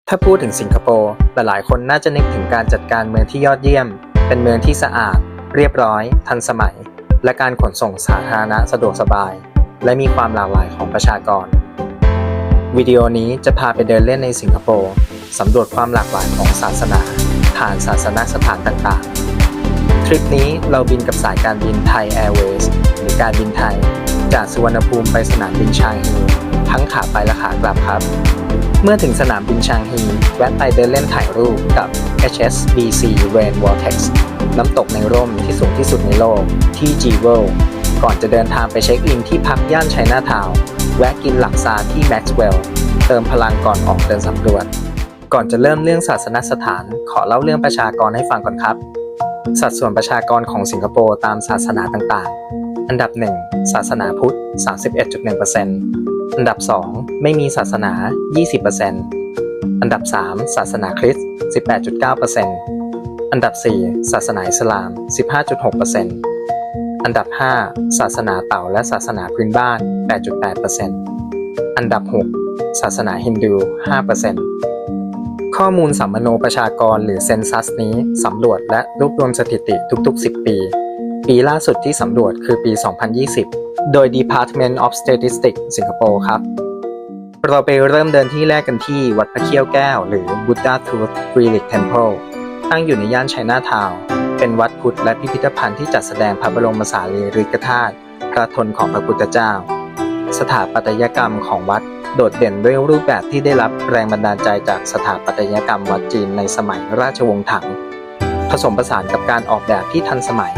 ถ้าพูดถึงสิงคโปร์หลายๆคนน่าจะนึกถึงการจัดการเมืองที่ยอดเยี่ยม เป็นเมืองที่สะอาด เรียบร้อย ทันสมัย และการขนส่งสาธารณะสะดวกสบาย และมีความหลากหลายของประชากร วิดีโอนี้จะพาไปเดินเล่นในสิงคโปร์สำรวจความหลากหลายของศาสนาผ่านศาสนสถานต่างๆ ทริปนี้เราบินกับสายการบินไทยแอร์เวย์สหรือการบินไทยจากสุวรรณภูมิไปสนามบินชางฮีทั้งขาไปและขากลับครับ เมื่อถึงสนามบินชางฮีแวะไปเดินเล่นถ่ายรูปกับ HSBC Rain Vortex น้ำตกในร่มที่สูงที่สุดในโลกที่ G World ก่อนจะเดินทางไปเช็คอินที่พักย่านไชน่าทาวน์แวะกินหลักซาที่ Maxwell เติมพลังก่อนออกเดินสำรวจก่อนจะเริ่มเรื่องศาสนสถานขอเล่าเรื่องประชากรให้ฟังก่อนครับสัดส่วนประชากรของสิงคโปร์ตามศาสนาต่างๆอันดับ 1 ศาสนาพุทธ 31.1%อันดับ 2 ไม่มีศาสนา 20%อันดับ 3 ศาสนาคริสต์ 18.9%อันดับ 4 ศาสนาอิสลาม 15.6%อันดับ 5 ศาสนาเต่าและศาสนาพื้นบ้าน 8.8%อันดับ 6 ศาสนาฮินดู 5%ข้อมูลสัมมโนประชากรหรือเซนซัสนี้สำรวจและรวบรวมสถิติทุกๆ 10 ปี ปีล่าสุดที่สำรวจคือปี 2020 โดย Department of Statistics สิงคโปร์ครับ เราไปเริ่มเดินที่แรกกันที่วัดพระเขี้ยวแก้วหรือ Buddha Tooth Relic Temple ตั้งอยู่ในย่านไชน่าทาวน์เป็นวัดพุทธและพิพิธภัณฑ์ที่จัดแสดงพระบรมสารีริกธาตุพระทนของพระพุทธเจ้า สถาปัตยกรรมของวัดโดดเด่นด้วยรูปแบบที่ได้รับแรงบันดาลใจจากสถาปัตยกรรมวัดจีนในสมัยราชวงศ์ถังผสมผสานกับการออกแบบที่ทันสมัย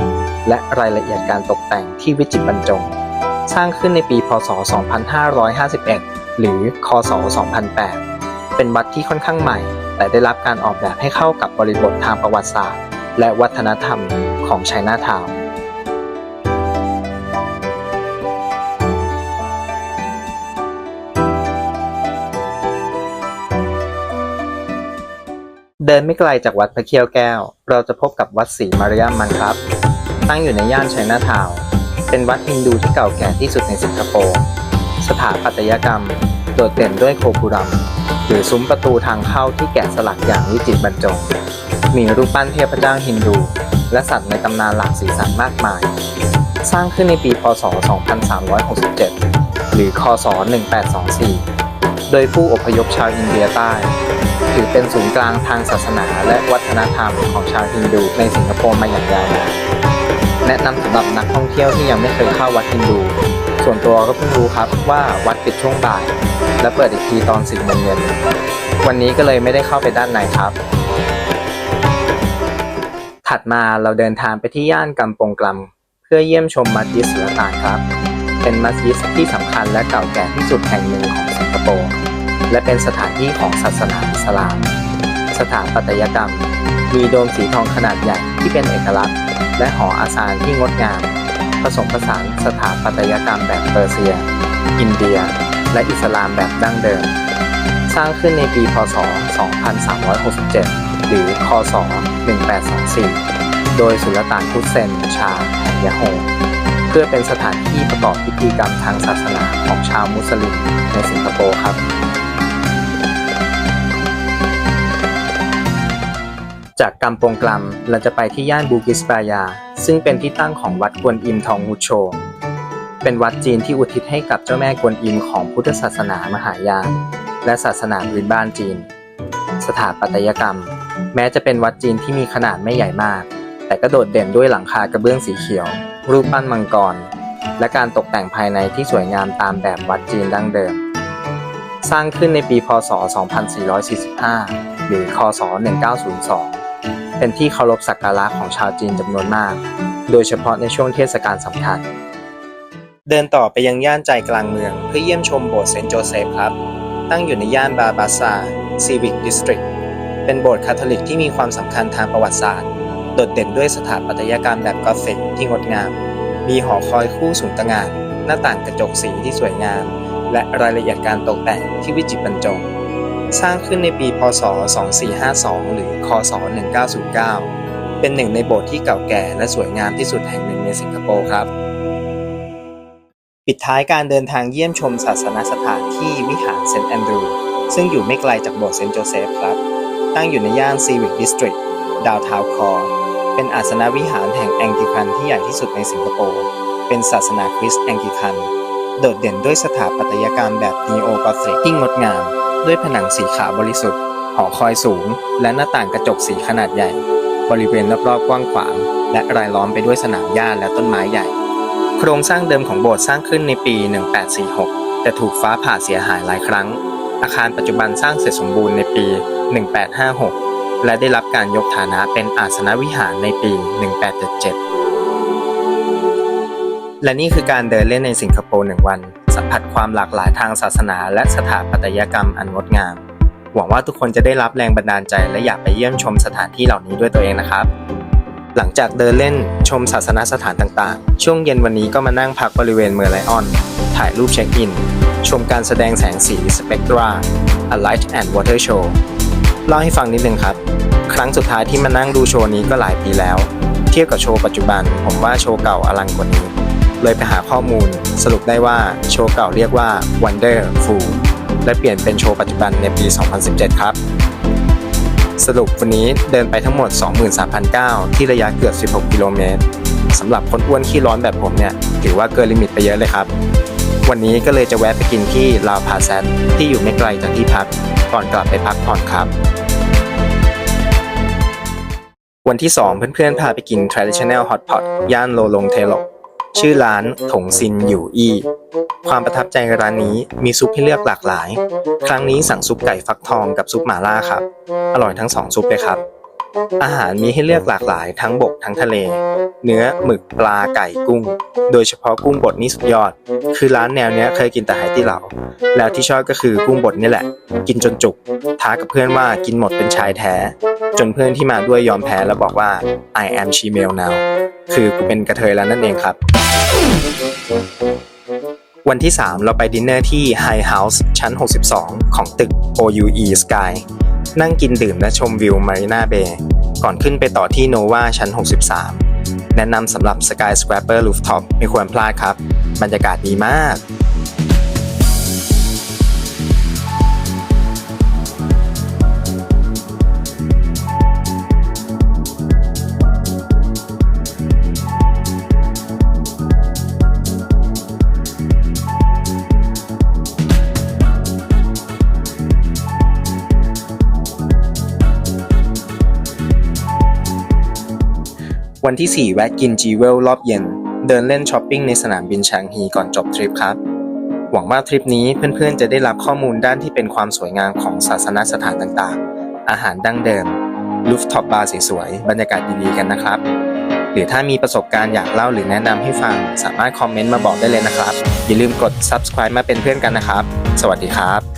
และรายละเอียดการตกแต่งที่วิจิตรบรรจงสร้างขึ้นในปีพ.ศ. 2551 หรือ ค.ศ. 2008 เป็นวัดที่ค่อนข้างใหม่แต่ได้รับการออกแบบให้เข้ากับบริบททางประวัติศาสตร์และวัฒนธรรมของไชน่าทาวน์เดินไม่ไกลจากวัดพระเขี้ยวแก้วเราจะพบกับวัดศรีมารยามันครับตั้งอยู่ในย่านไชน่าทาวน์เป็นวัดฮินดูที่เก่าแก่ที่สุดในสิงคโปร์สถาปัตยกรรมโดดเด่นด้วยโคปุรัมหรือซุ้มประตูทางเข้าที่แกะสลักอย่างวิจิตรบรรจงมีรูปปั้นเทพเจ้าฮินดูและสัตว์ในตำนานหลากสีสันมากมายสร้างขึ้นในปีพ.ศ. 2367 หรือ ค.ศ. 1824 โดยผู้อพยพชาวอินเดียใต้ถือเป็นศูนย์กลางทางศาสนาและวัฒนธรรมของชาวฮินดูในสิงคโปร์มาอย่างยาวนานแนะนำสำหรับนักท่องเที่ยวที่ยังไม่เคยเข้าวัดฮินดูส่วนตัวก็เพิ่งรู้ครับว่าวัดปิดช่วงบ่ายและเปิดอีกทีตอน 10 โมงเย็นวันนี้ก็เลยไม่ได้เข้าไปด้านในครับถัดมาเราเดินทางไปที่ย่านกัมปงกลัมเพื่อเยี่ยมชมมัสยิดสุลต่านครับเป็นมัสยิดที่สำคัญและเก่าแก่ที่สุดแห่งหนึ่งของสิงคโปร์และเป็นสถานที่ของศาสนาอิสลามสถาปัตยกรรมมีโดมสีทองขนาดใหญ่ที่เป็นเอกลักษณ์และหออาซานที่งดงามผสมผสานสถาปัตยกรรมแบบเปอร์เซียอินเดียและอิสลามแบบดั้งเดิมสร้างขึ้นในปีพ.ศ. 2367 หรือ ค.ศ. 1824 โดยสุลต่านฮุสเซนชาแห่งยะโฮเพื่อเป็นสถานที่ประกอบพิธีกรรมทางศาสนาของชาวมุสลิมในสิงคโปร์ครับจากกัมปงกลัมเราจะไปที่ย่านบูกิสปายาซึ่งเป็นที่ตั้งของวัดกวนอิมทองฮูโชเป็นวัดจีนที่อุทิศให้กับเจ้าแม่กวนอิมของพุทธศาสนามหายานและศาสนาพื้นบ้านจีนสถาปัตยกรรมแม้จะเป็นวัดจีนที่มีขนาดไม่ใหญ่มากแต่ก็โดดเด่นด้วยหลังคากระเบื้องสีเขียวรูปปั้นมังกรและการตกแต่งภายในที่สวยงามตามแบบวัดจีนดั้งเดิมสร้างขึ้นในปีพ.ศ. 2445 หรือ ค.ศ. 1902 เป็นที่เคารพสักการะของชาวจีนจำนวนมากโดยเฉพาะในช่วงเทศกาลสำคัญเดินต่อไปยังย่านใจกลางเมืองเพื่อเยี่ยมชมโบสถ์เซนต์โจเซฟครับตั้งอยู่ในย่านบาบาซาซีวิกดิสตริกเป็นโบสถ์คาทอลิกที่มีความสำคัญทางประวัติศาสตร์โดดเด่นด้วยสถาปัตยกรรมแบบกอธิกที่งดงามมีหอคอยคู่สูงตระหง่านหน้าต่างกระจกสีที่สวยงามและรายละเอียดการตกแต่งที่วิจิตรบรรจงสร้างขึ้นในปีพ.ศ. 2452 หรือ ค.ศ. 1909 เป็นหนึ่งในโบสถ์ที่เก่าแก่และสวยงามที่สุดแห่งหนึ่งในสิงคโปร์ครับปิดท้ายการเดินทางเยี่ยมชมศาสนสถานที่วิหารเซนต์แอนดรูว์ ซึ่งอยู่ไม่ไกลจากโบสถ์เซนต์โจเซฟครับตั้งอยู่ในย่านซีวิกดิสตริกดาวทาวน์คอร์เป็นอาสนวิหารแห่งแองกิคันที่ใหญ่ที่สุดในสิงคโปร์เป็นศาสนาคริสต์แองกิคันโดดเด่นด้วยสถาปัตยกรรมแบบนีโอกอธิกที่งดงามด้วยผนังสีขาวบริสุทธิ์หอคอยสูงและหน้าต่างกระจกสีขนาดใหญ่บริเวณรอบๆกว้างขวางและรายล้อมไปด้วยสนามหญ้าและต้นไม้ใหญ่โครงสร้างเดิมของโบสถ์สร้างขึ้นในปี 1846 แต่ถูกฟ้าผ่าเสียหายหลายครั้งอาคารปัจจุบันสร้างเสร็จสมบูรณ์ในปี 1856 และได้รับการยกฐานะเป็นอาสนวิหารในปี 1877 และนี่คือการเดินเล่นในสิงคโปร์1 วันสัมผัสความหลากหลายทางศาสนาและสถาปัตยกรรมอันงดงามหวังว่าทุกคนจะได้รับแรงบันดาลใจและอยากไปเยี่ยมชมสถานที่เหล่านี้ด้วยตัวเองนะครับหลังจากเดินเล่นชมศาสนสถานต่างๆช่วงเย็นวันนี้ก็มานั่งพักบริเวณเมอร์ไลออนถ่ายรูปเช็คอินชมการแสดงแสงสี Spectra A Light and Water Show เล่าให้ฟังนิดนึงครับครั้งสุดท้ายที่มานั่งดูโชว์นี้ก็หลายปีแล้วเทียบกับโชว์ปัจจุบันผมว่าโชว์เก่าอลังกว่านี้เลยไปหาข้อมูลสรุปได้ว่าโชว์เก่าเรียกว่า Wonderful และเปลี่ยนเป็นโชว์ปัจจุบันในปี 2017 ครับสรุปวันนี้เดินไปทั้งหมด 23,900 ที่ระยะเกือบ 16 กิโลเมตรสำหรับคนอ้วนขี้ร้อนแบบผมเนี่ยถือว่าเกินลิมิตไปเยอะเลยครับวันนี้ก็เลยจะแวะไปกินที่ลาวพาแซนที่อยู่ไม่ไกลจากที่พักก่อนกลับไปพักผ่อนครับวันที่ 2 เพื่อนๆพาไปกิน Traditional Hot Pot ย่านโลลงเทลกชื่อร้านถงซินอยู่อี้ความประทับใจร้านนี้มีซุปให้เลือกหลากหลายครั้งนี้สั่งซุปไก่ฟักทองกับซุปหม่าล่าครับอร่อยทั้ง2ซุปเลยครับอาหารมีให้เลือกหลากหลายทั้งบกทั้งทะเลเนื้อหมึกปลาไก่กุ้งโดยเฉพาะกุ้งบดนี่สุดยอดคือร้านแนวเนี้ยเคยกินแต่ไหตี้เหลาแล้วที่ชอบก็คือกุ้งบดนี่แหละกินจนจุกท้ากับเพื่อนว่ากินหมดเป็นชายแท้จนเพื่อนที่มาด้วยยอมแพ้แล้วบอกว่า I am female now คือกูเป็นกระเทยแล้วนั่นเองครับวันที่ 3 เราไปดินเนอร์ที่ High House ชั้น 62 ของตึก OUE Sky นั่งกินดื่มและชมวิว Marina Bay ก่อนขึ้นไปต่อที่ Nova ชั้น 63 แนะนำสำหรับ Sky Scraper Rooftop ไม่ควรพลาดครับบรรยากาศดีมากวันที่ 4 แวะกินจีเวลรอบเย็นเดินเล่นช้อปปิ้งในสนามบินชางฮีก่อนจบทริปครับหวังว่าทริปนี้เพื่อนๆจะได้รับข้อมูลด้านที่เป็นความสวยงามของศาสนสถานต่างๆอาหารดั้งเดิมรูฟท็อปบาร์สวยๆบรรยากาศดีๆกันนะครับหรือถ้ามีประสบการณ์อยากเล่าหรือแนะนำให้ฟังสามารถคอมเมนต์มาบอกได้เลยนะครับอย่าลืมกด Subscribe มาเป็นเพื่อนกันนะครับสวัสดีครับ